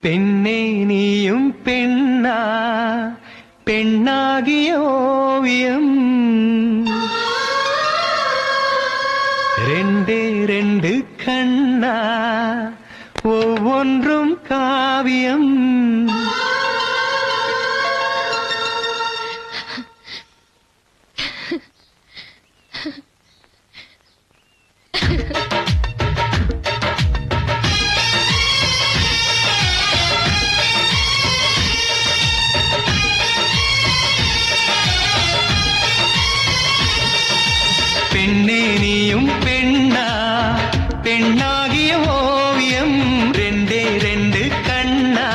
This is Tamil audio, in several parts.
பெண்ணே நீயும் பெண்ணா, பெண்ணாகிய ஓவியம் ரெண்டே ரெண்டு கண்ணா, ஒவ்வொன்றும் காவியம். பெண்ணே நீயும் பெண்ணா, பெண்ணாகிய ஓவியம் ரெண்டே ரெண்டு கண்ணா,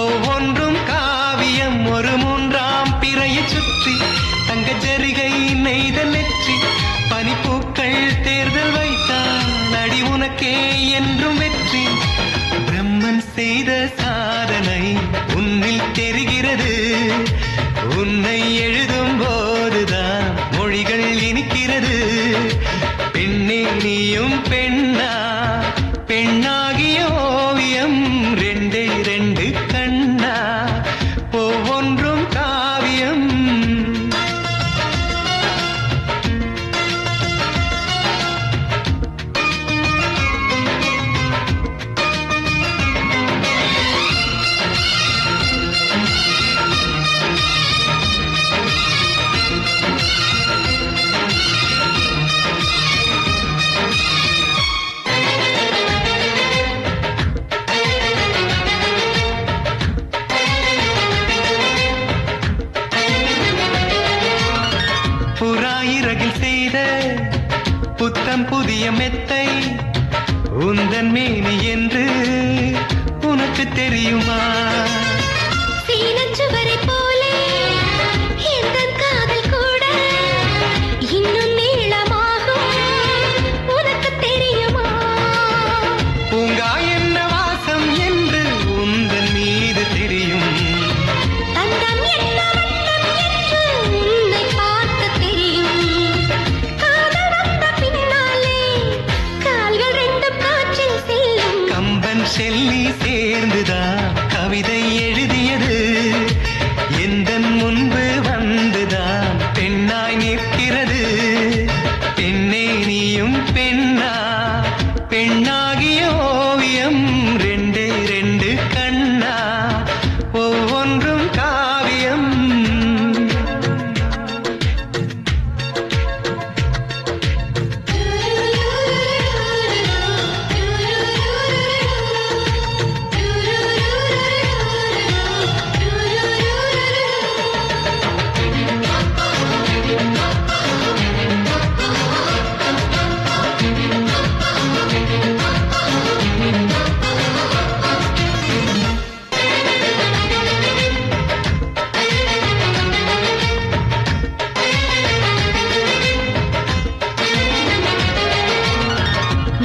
ஒவ்வொன்றும் காவியம். ஒரு மூன்றாம் பிறையை சுற்றி தங்க ஜரிகை நெய்த நெற்றி, பனிப்பூக்கள் தேர்தல் வைத்தான் அடி உனக்கே என்றும் வெற்றி. பிரம்மன் செய்த சாதனை உன்னில் தெரிகிறது, உன்னை எழுதும் போதுதான் மொழிகள் இனிக்கிறது. பெண்ணே நீயும் பெண்ணா, பெண்ணாகிய ஓவியம் ரெண்டே ரெண்டு கண்ணா, ஒவ்வொன்றும் காவியம். புறாயிரகில் செய்த புத்தம் புதிய மெத்தை உந்தன் மேனி என்று உனக்கு தெரியுமா? சீனச்சுவரை போலே எந்தன் காதல் கூட இன்னும் நீளமாகும், உனக்கு தெரியுமா? பூங்கா என்ன வாசம் என்று உந்தன் மீது தெரியும், தங்கம் என்ன வண்ணம் என்று உன்னை பார்க்க தெரியும். காதல் வந்த பின்னாலே கால்கள் ரெண்டும் காற்றில் செல்லும். கம்பன் செல்லி சேர்ந்துதான் கவிதை எழுதியது, எந்தன் முன்பு வந்துதான் பெண்ணாய் நிற்கிறது. பெண்ணே நீயும் பெண்ணா, பெண்ணாகிய ஓவியம் ரெண்டே ரெண்டு கண்ணா, ஒவ்வொன்றும் காவியம்.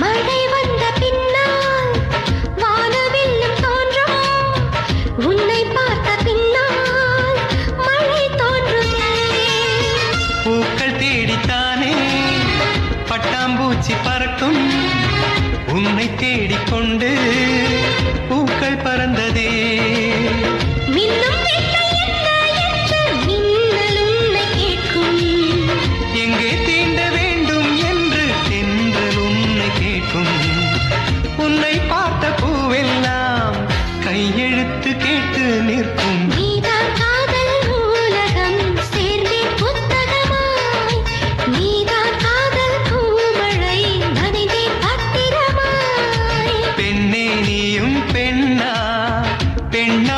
மழை வந்த பின்னால் வானவில்லும் தோன்றும், உன்னை பார்த்த பின்னால் மழை தோன்றுமே. பூக்கள் தேடித்தானே பட்டாம்பூச்சி பறக்கும், உன்னை தேடிக்கொண்டு பூக்கள் பறந்ததே. மின்னும் வெள்ளை என்ன என்று மின்னல் உன்னை கேட்கும், எங்கே தீண்ட வேண்டும் என்று தென்றல் உன்னை கேட்கும். உன்னை பார்த்த பூவெல்லாம் கையெழுத்து கேட்டு நிற்கும். நீதான் காதல் நூலகம் சேர்ந்தேன் புத்தகமாய், நீதான் காதல் பூமழை நனைந்தேன் பத்திரமாய். பெண்ணே நீயும் பெண்ணா, பெண்ணா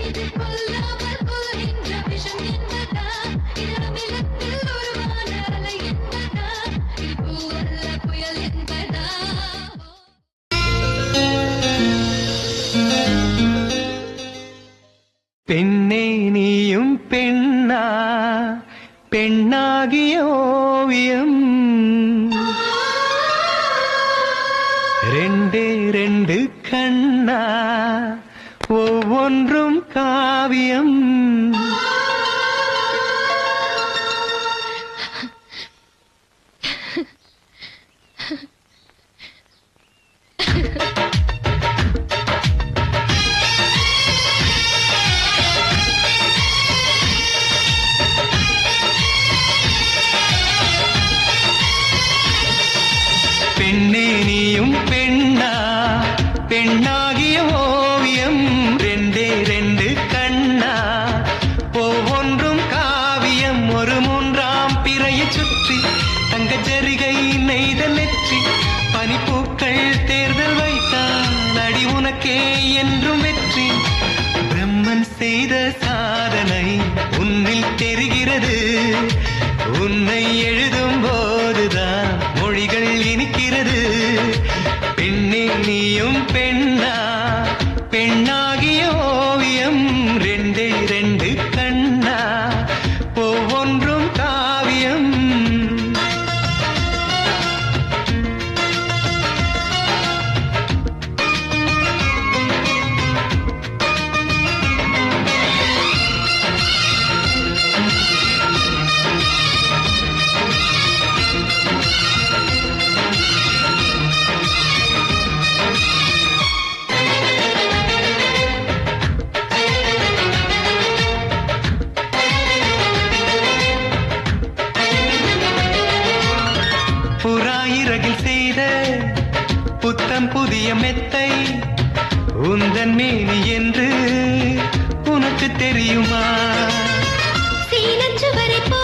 இது கொல்லாமல் போகின்ற விஷம் என்பதா, இது அமிலத்தில் உருவான அலை என்பதா, இது பூவல்ல புயல் என்பதா. பெண்ணே நீயும் பெண்ணா, பெண்ணாகிய ஓவியம் ரெண்டே ரெண்டு கண்ணா, ஒவ்வொன்றும் காவியம். பெண்ணே நீயும் பெண்ணா, பெண்ணாகிய ஓவியம் ரெண்டே ரெண்டு கண்ணா, ஒவ்வொன்றும் காவியம். ஒரு மூன்றாம் பிறையை சுற்றி தங்க ஜரிகை நெய்த நெற்றி, பனிப்பூக்கள் தேர்தல் வைத்தான் அடி உனக்கே என்றும் வெற்றி. பிரம்மன் செய்த சாதனை உன்னில் தெரிகிறது, உன்னை எழுதும் போதுதான் மொழிகள் இனிக்கிறது. பெண்ணே நீயும் பெண்ணா, பெண்ணாகிய ஓவியம் ரெண்டே ரெண்டு கண்ணா, ஒவ்வொன்றும் காவியம். புறாயிரகில் செய்த புத்தம் புதிய மெத்தை உந்தன் மேனி என்று உனக்கு தெரியுமா? சீனச்சுவரை போ